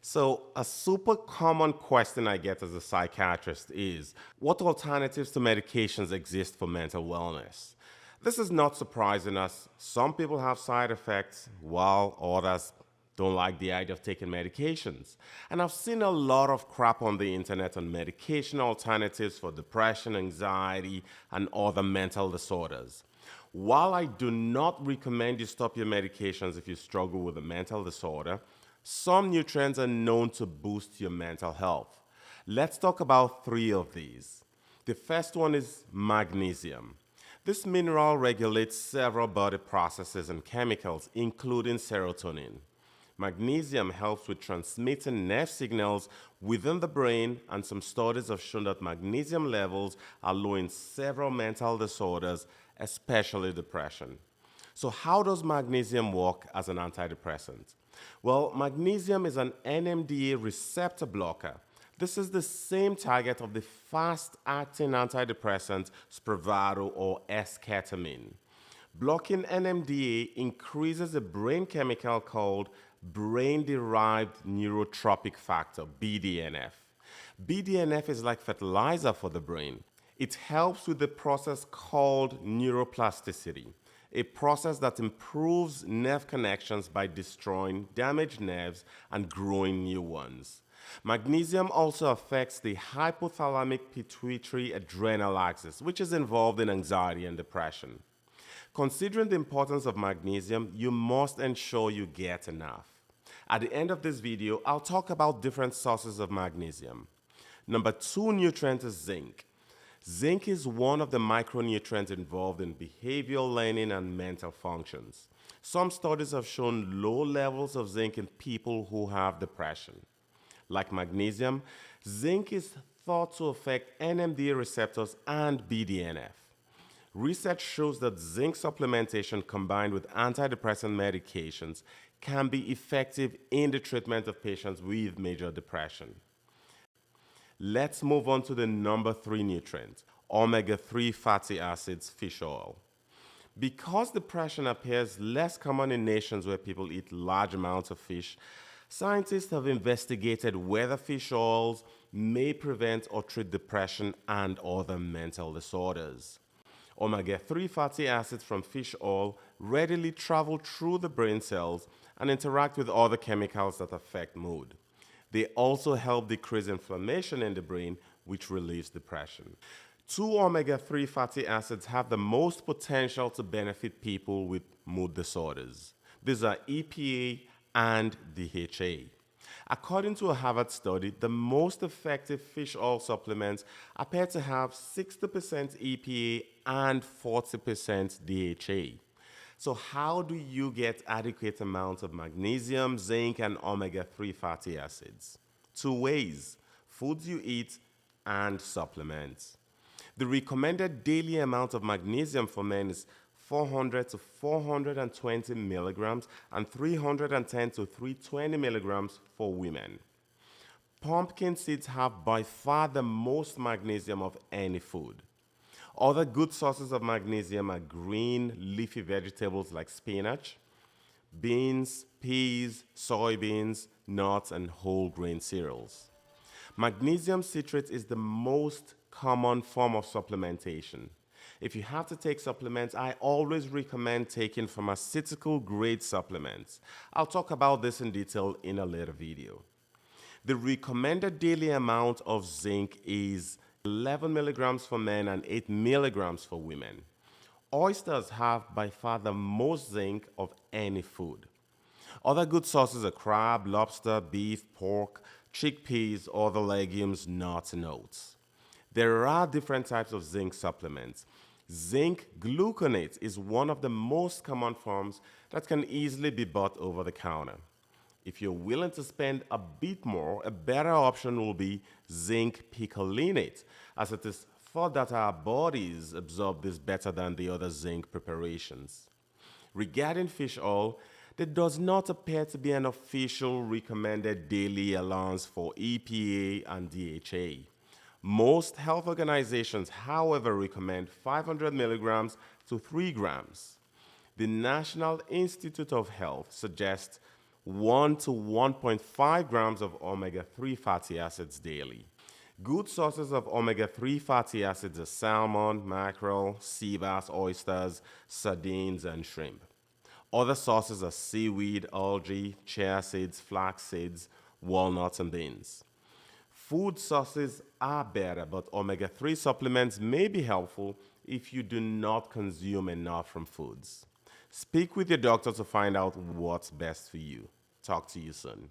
So, a super common question I get as a psychiatrist is what alternatives to medications exist for mental wellness? This is not surprising as some people have side effects while others don't like the idea of taking medications. And I've seen a lot of crap on the internet on medication alternatives for depression, anxiety, and other mental disorders. While I do not recommend you stop your medications if you struggle with a mental disorder, some nutrients are known to boost your mental health. Let's talk about three of these. The first one is magnesium. This mineral regulates several body processes and chemicals, including serotonin. Magnesium helps with transmitting nerve signals within the brain, and some studies have shown that magnesium levels are low in several mental disorders, especially depression. So, how does magnesium work as an antidepressant? Well, magnesium is an NMDA receptor blocker. This is the same target of the fast-acting antidepressant Spravato or esketamine. Blocking NMDA increases a brain chemical called brain-derived neurotrophic factor, BDNF. BDNF is like fertilizer for the brain. It helps with the process called neuroplasticity, a process that improves nerve connections by destroying damaged nerves and growing new ones. Magnesium also affects the hypothalamic pituitary adrenal axis, which is involved in anxiety and depression. Considering the importance of magnesium, you must ensure you get enough. At the end of this video, I'll talk about different sources of magnesium. Number two nutrient is zinc. Zinc is one of the micronutrients involved in behavioral learning and mental functions. Some studies have shown low levels of zinc in people who have depression. Like magnesium, zinc is thought to affect NMDA receptors and BDNF. Research shows that zinc supplementation combined with antidepressant medications can be effective in the treatment of patients with major depression. Let's move on to the number three nutrient, omega-3 fatty acids fish oil. Because depression appears less common in nations where people eat large amounts of fish, scientists have investigated whether fish oils may prevent or treat depression and other mental disorders. Omega-3 fatty acids from fish oil readily travel through the brain cells and interact with other chemicals that affect mood. They also help decrease inflammation in the brain, which relieves depression. Two omega-3 fatty acids have the most potential to benefit people with mood disorders. These are EPA and DHA. According to a Harvard study, the most effective fish oil supplements appear to have 60% EPA and 40% DHA. So how do you get adequate amounts of magnesium, zinc, and omega-3 fatty acids? Two ways: foods you eat and supplements. The recommended daily amount of magnesium for men is 400 to 420 milligrams and 310 to 320 milligrams for women. Pumpkin seeds have by far the most magnesium of any food. Other good sources of magnesium are green leafy vegetables like spinach, beans, peas, soybeans, nuts, and whole grain cereals. Magnesium citrate is the most common form of supplementation. If you have to take supplements, I always recommend taking pharmaceutical grade supplements. I'll talk about this in detail in a later video. The recommended daily amount of zinc is 11 milligrams for men and 8 milligrams for women. Oysters have by far the most zinc of any food. Other good sources are crab, lobster, beef, pork, chickpeas, other legumes, nuts, and oats. There are different types of zinc supplements. Zinc gluconate is one of the most common forms that can easily be bought over the counter. If you're willing to spend a bit more, a better option will be zinc picolinate, as it is thought that our bodies absorb this better than the other zinc preparations. Regarding fish oil, there does not appear to be an official recommended daily allowance for EPA and DHA. Most health organizations, however, recommend 500 milligrams to 3 grams. The National Institute of Health suggests 1 to 1.5 grams of omega 3 fatty acids daily. Good sources of omega 3 fatty acids are salmon, mackerel, sea bass, oysters, sardines, and shrimp. Other sources are seaweed, algae, chia seeds, flax seeds, walnuts, and beans. Food sources are better, but omega 3 supplements may be helpful if you do not consume enough from foods. Speak with your doctor to find out what's best for you. Talk to you soon.